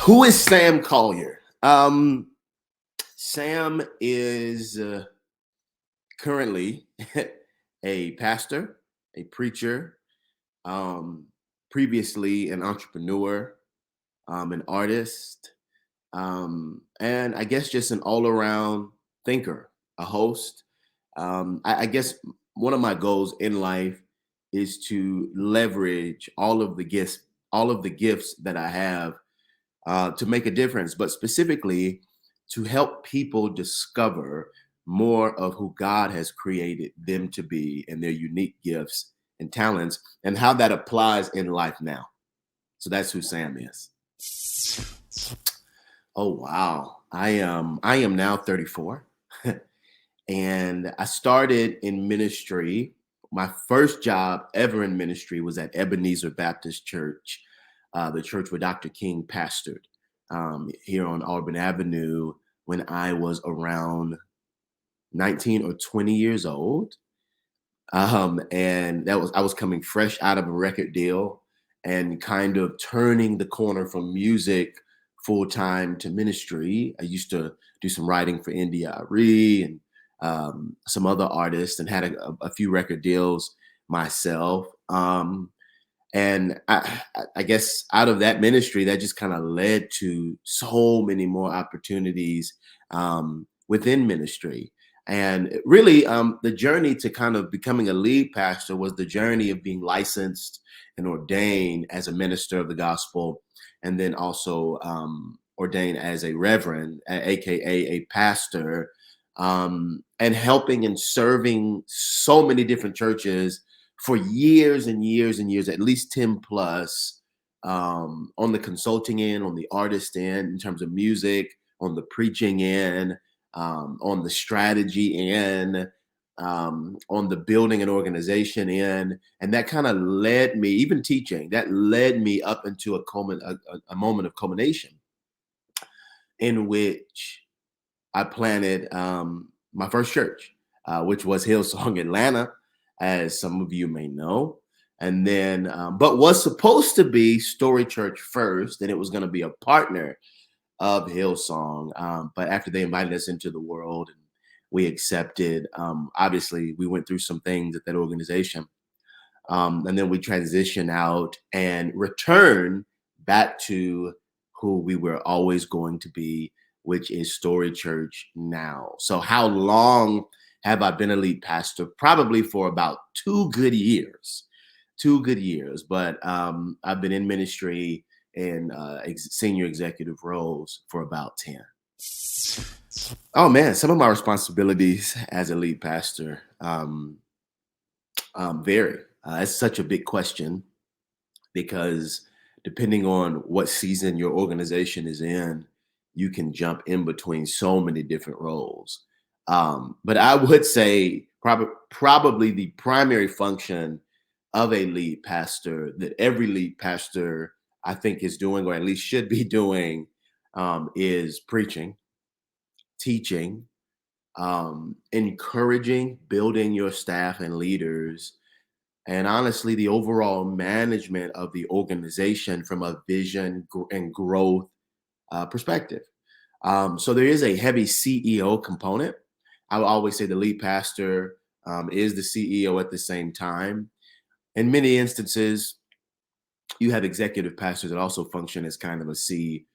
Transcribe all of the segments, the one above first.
Who is Sam Collier? Sam is currently a pastor, a preacher, um, previously an entrepreneur, an artist, and I guess just an all around thinker, a host. I guess one of my goals in life is to leverage all of the gifts that I have to make a difference, but specifically to help people discover more of who God has created them to be and their unique gifts and talents and how that applies in life now. So that's who Sam is. Oh wow. I am now 34 and I started in ministry. My first job ever in ministry was at Ebenezer Baptist Church, the church where Dr. King pastored here on Auburn Avenue when I was around 19 or 20 years old. And I was coming fresh out of a record deal and kind of turning the corner from music full time to ministry. I used to do some writing for NDRE and some other artists and had a few record deals myself. And I guess out of that ministry, that just kind of led to so many more opportunities within ministry. And really, the journey to kind of becoming a lead pastor was the journey of being licensed and ordained as a minister of the gospel, and then also ordained as a reverend, aka a pastor, and helping and serving so many different churches for years and years and years, at least 10 plus, on the consulting end, on the artist end, in terms of music, on the preaching end, on the strategy end, on the building and organization end. And that kind of led me, even teaching, that led me up into a moment of culmination in which I planted my first church, which was Hillsong Atlanta, as some of you may know. And then, but was supposed to be Story Church first, and it was going to be a partner of Hillsong. But after they invited us into the world and we accepted, obviously we went through some things at that organization. And then we transitioned out and returned back to who we were always going to be, which is Story Church now. So how long have I been a lead pastor? Probably for about 2 good years. 2 good years. But I've been in ministry in senior executive roles for about 10. Oh man, some of my responsibilities as a lead pastor vary. It's such a big question because depending on what season your organization is in, you can jump in between so many different roles. But I would say probably the primary function of a lead pastor that every lead pastor I think is doing, or at least should be doing, is preaching, teaching, encouraging, building your staff and leaders, and honestly, the overall management of the organization from a vision and growth perspective. So there is a heavy CEO component. I will always say the lead pastor is the CEO at the same time. In many instances, you have executive pastors that also function as kind of a CEO,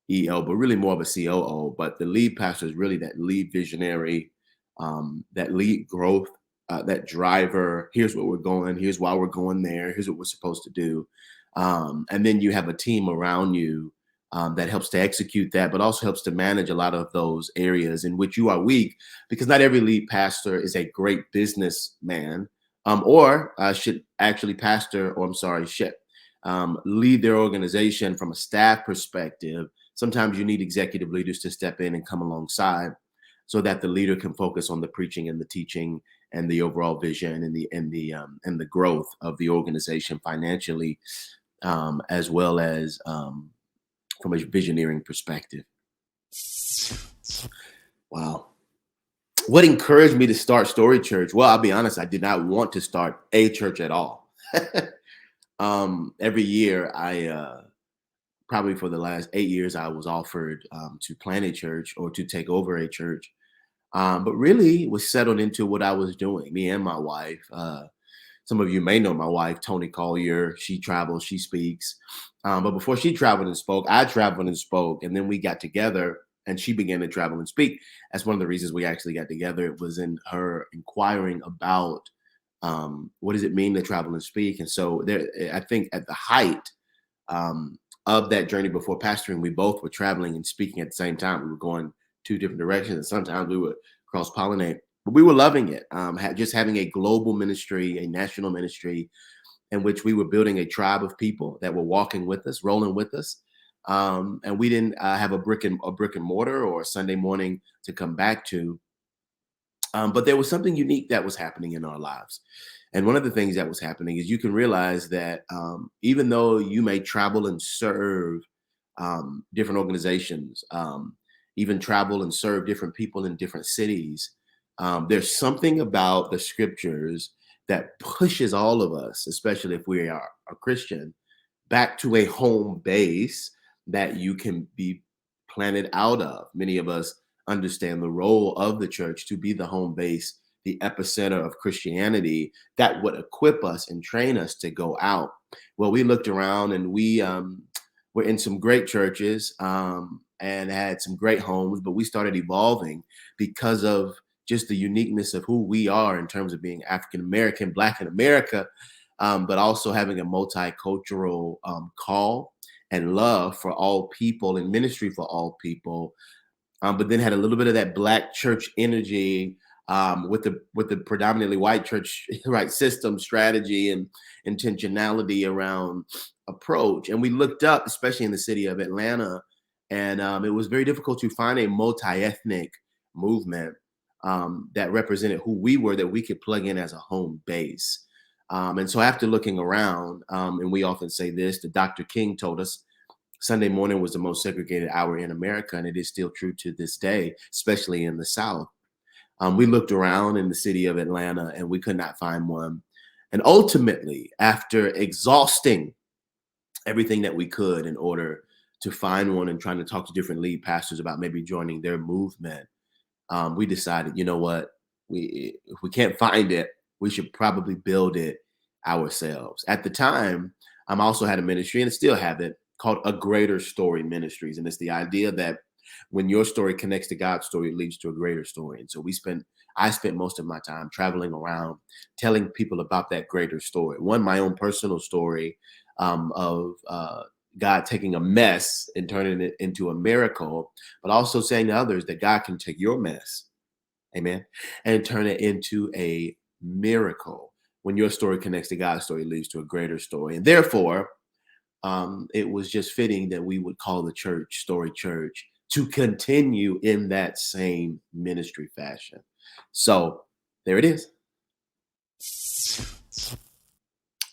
but really more of a COO. But the lead pastor is really that lead visionary, that lead growth, that driver. Here's where we're going. Here's why we're going there. Here's what we're supposed to do. And then you have a team around you that helps to execute that, but also helps to manage a lot of those areas in which you are weak, because not every lead pastor is a great businessman, or should actually should lead their organization from a staff perspective. Sometimes you need executive leaders to step in and come alongside so that the leader can focus on the preaching and the teaching and the overall vision and the growth of the organization financially, as well as from a visioneering perspective. Wow. What encouraged me to start Story Church? Well, I'll be honest, I did not want to start a church at all. Every year I probably for the last 8 years, I was offered to plant a church or to take over a church, but really was settled into what I was doing. Me and my wife. Some of you may know my wife, Tony Collier. She travels, she speaks. But before she traveled and spoke, I traveled and spoke. And then we got together and she began to travel and speak. That's one of the reasons we actually got together. It was in her inquiring about what does it mean to travel and speak. And so there, I think at the height um, of that journey before pastoring, we both were traveling and speaking at the same time. We were going two different directions. And sometimes we would cross pollinate, but we were loving it. Just having a global ministry, a national ministry in which we were building a tribe of people that were walking with us, rolling with us. And we didn't have a brick and mortar or a Sunday morning to come back to. But there was something unique that was happening in our lives. And one of the things that was happening is you can realize that even though you may travel and serve different organizations, even travel and serve different people in different cities, there's something about the scriptures that pushes all of us, especially if we are a Christian, back to a home base that you can be planted out of. Many of us understand the role of the church to be the home base, the epicenter of Christianity that would equip us and train us to go out. Well, we looked around and we were in some great churches and had some great homes, but we started evolving because of just the uniqueness of who we are in terms of being African American, Black in America, but also having a multicultural call and love for all people and ministry for all people, but then had a little bit of that Black church energy with the predominantly white church right system, strategy, and intentionality around approach. And we looked up, especially in the city of Atlanta, and it was very difficult to find a multi-ethnic movement that represented who we were, that we could plug in as a home base. And so after looking around, and we often say this, the Dr. King told us Sunday morning was the most segregated hour in America, and it is still true to this day, especially in the South. We looked around in the city of Atlanta and we could not find one. And ultimately, after exhausting everything that we could in order to find one and trying to talk to different lead pastors about maybe joining their movement, we decided, you know what, if we can't find it, we should probably build it ourselves. At the time, I also had a ministry, and still have it, called A Greater Story Ministries. And it's the idea that when your story connects to God's story, it leads to a greater story. And so I spent most of my time traveling around telling people about that greater story. One, my own personal story of God taking a mess and turning it into a miracle, but also saying to others that God can take your mess, amen, and turn it into a miracle. When your story connects to God's story, it leads to a greater story. And therefore, it was just fitting that we would call the church Story Church to continue in that same ministry fashion. So there it is.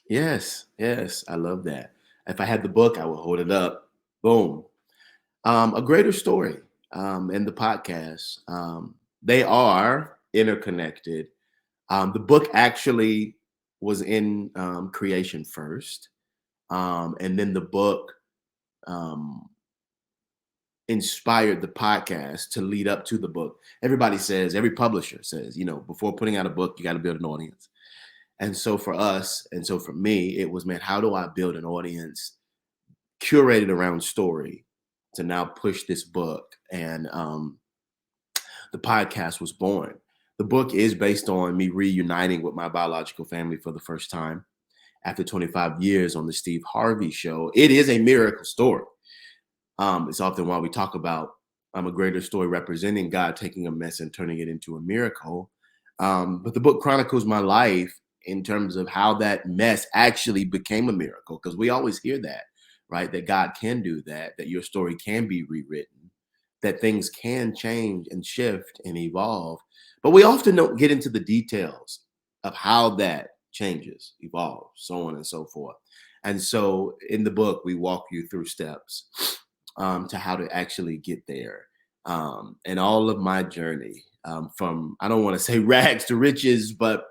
Yes, I love that. If I had the book, I would hold it up. Boom. A greater story and the podcast. They are interconnected. The book actually was in creation first. And then the book inspired the podcast to lead up to the book. Every publisher says, before putting out a book, you got to build an audience. And so for us, and so for me, it was, man, how do I build an audience curated around story to now push this book? And the podcast was born. The book is based on me reuniting with my biological family for the first time after 25 years on the Steve Harvey Show. It is a miracle story. It's often why we talk about a greater story representing God taking a mess and turning it into a miracle. But the book chronicles my life in terms of how that mess actually became a miracle, because we always hear that, right? That God can do that your story can be rewritten, that things can change and shift and evolve. But we often don't get into the details of how that changes, evolves, so on and so forth. And so in the book, we walk you through steps to how to actually get there. And all of my journey from, I don't want to say rags to riches, but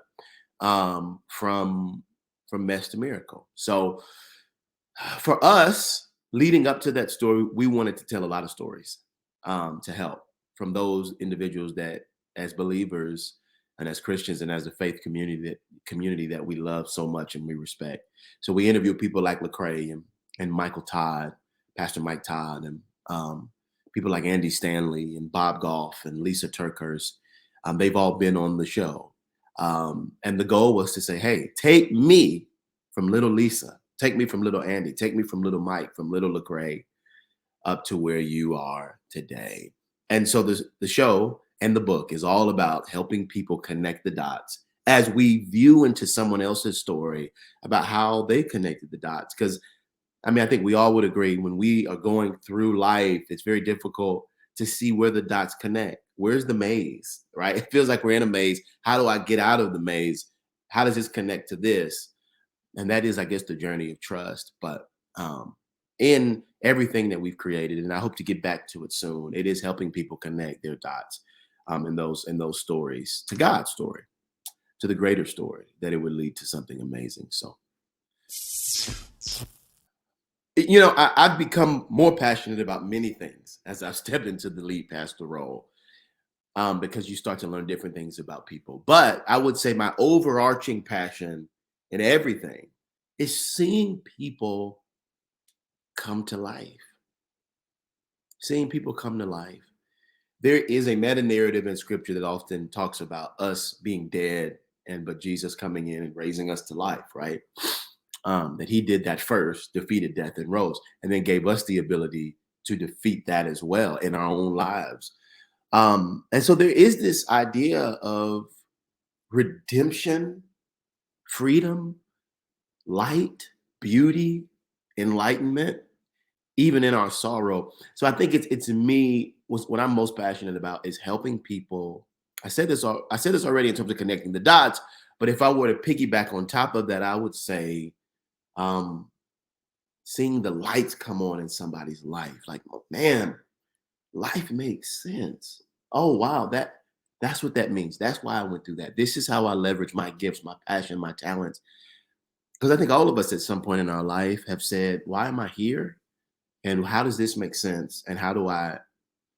from mess to miracle. So for us, leading up to that story, we wanted to tell a lot of stories to help from those individuals that, as believers and as Christians and as a faith community that we love so much and we respect. So we interview people like Lecrae and Michael Todd, Pastor Mike Todd, and people like Andy Stanley and Bob Goff and Lisa Turkhurst. They've all been on the show. And the goal was to say, hey, take me from little Lisa, take me from little Andy, take me from little Mike, from little Lecrae up to where you are today. And so the show and the book is all about helping people connect the dots as we view into someone else's story about how they connected the dots. Because I mean, I think we all would agree when we are going through life, it's very difficult to see where the dots connect. Where's the maze, right? It feels like we're in a maze. How do I get out of the maze? How does this connect to this? And that is, I guess, the journey of trust. But in everything that we've created, and I hope to get back to it soon, it is helping people connect their dots in those stories to God's story, to the greater story, that it would lead to something amazing. So, you know, I've become more passionate about many things as I've stepped into the lead pastor role, because you start to learn different things about people. But I would say my overarching passion in everything is seeing people come to life. Seeing people come to life. There is a meta narrative in scripture that often talks about us being dead but Jesus coming in and raising us to life, right? That he did that first, defeated death and rose, and then gave us the ability to defeat that as well in our own lives. And so there is this idea of redemption, freedom, light, beauty, enlightenment, even in our sorrow. So I think it's me. What I'm most passionate about is helping people. I said this already in terms of connecting the dots, but if I were to piggyback on top of that, I would say seeing the lights come on in somebody's life. Like, oh, man, life makes sense. Oh wow, that's what that means. That's why I went through that. This is how I leverage my gifts, my passion, my talents. Because I think all of us at some point in our life have said, why am I here? And how does this make sense? And how do I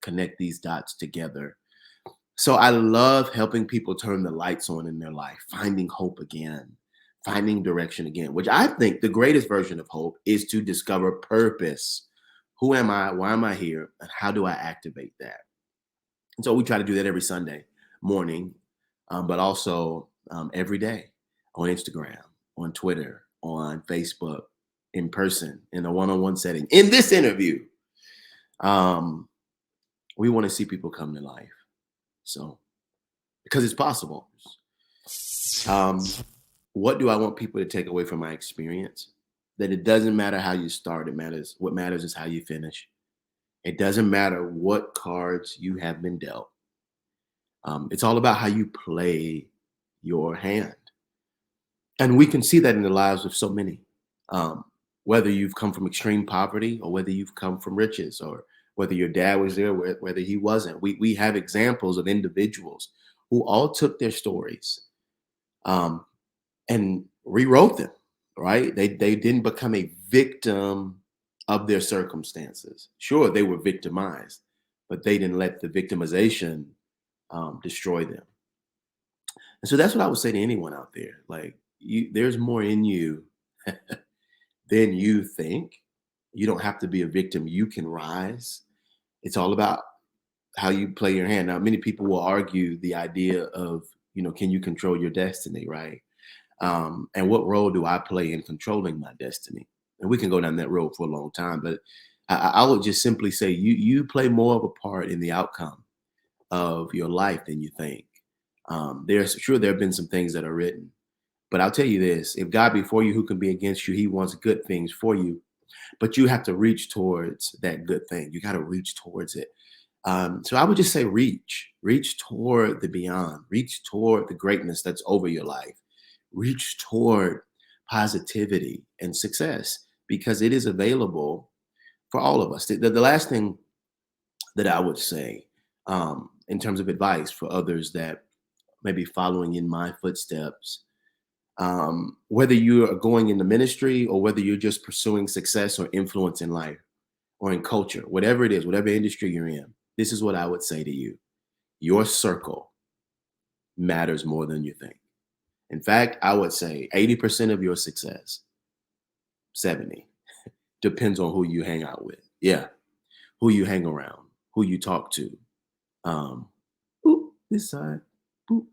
connect these dots together? So I love helping people turn the lights on in their life, finding hope again, finding direction again, which I think the greatest version of hope is to discover purpose. Who am I? Why am I here? And how do I activate that? And so we try to do that every Sunday morning, but also every day on Instagram, on Twitter, on Facebook, in person, in a one-on-one setting. In this interview, we want to see people come to life. So, because it's possible. What do I want people to take away from my experience? That it doesn't matter how you start, it matters. What matters is how you finish. It doesn't matter what cards you have been dealt. It's all about how you play your hand. And we can see that in the lives of so many. Whether you've come from extreme poverty or whether you've come from riches, or whether your dad was there, whether he wasn't. We have examples of individuals who all took their stories and rewrote them, right? They didn't become a victim of their circumstances. Sure, they were victimized, but they didn't let the victimization destroy them. And so that's what I would say to anyone out there. Like, there's more in you than you think. You don't have to be a victim. You can rise. It's all about how you play your hand. Now, many people will argue the idea of, can you control your destiny, right? And what role do I play in controlling my destiny? And we can go down that road for a long time, but I would just simply say you play more of a part in the outcome of your life than you think. There have been some things that are written, but I'll tell you this: if God be for you, who can be against you? He wants good things for you, but you have to reach towards that good thing. You got to reach towards it. So I would just say reach toward the beyond, reach toward the greatness that's over your life, reach toward positivity and success, because it is available for all of us. The last thing that I would say in terms of advice for others that may be following in my footsteps, whether you are going into ministry or whether you're just pursuing success or influence in life, or in culture, whatever it is, whatever industry you're in, this is what I would say to you. Your circle matters more than you think. In fact, I would say 80% of your success, 70, depends on who you hang out with. Yeah, who you hang around, who you talk to. Um, this side. Boop.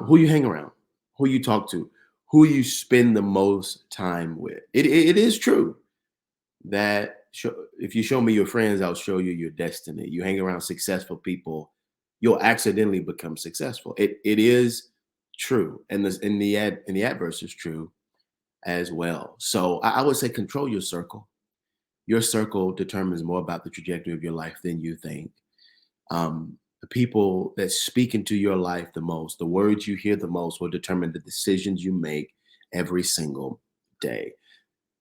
Who you hang around, who you talk to, who you spend the most time with. It is true that if you show me your friends, I'll show you your destiny. You hang around successful people, you'll accidentally become successful. It is true, and this in the adverse is true as well. So I would say control your circle. Your circle determines more about the trajectory of your life than you think. The people that speak into your life the most, the words you hear the most, will determine the decisions you make every single day.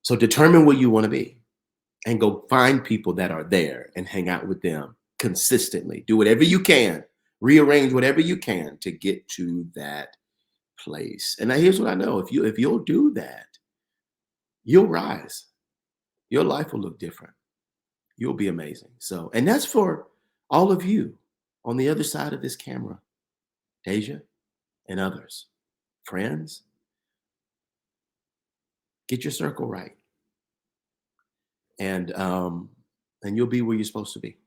So determine what you want to be and go find people that are there and hang out with them consistently. Do whatever you can, rearrange whatever you can to get to that place. And now here's what I know. If you'll do that, you'll rise. Your life will look different. You'll be amazing. So, and that's for all of you on the other side of this camera, Deja and others. Friends, get your circle right. And you'll be where you're supposed to be.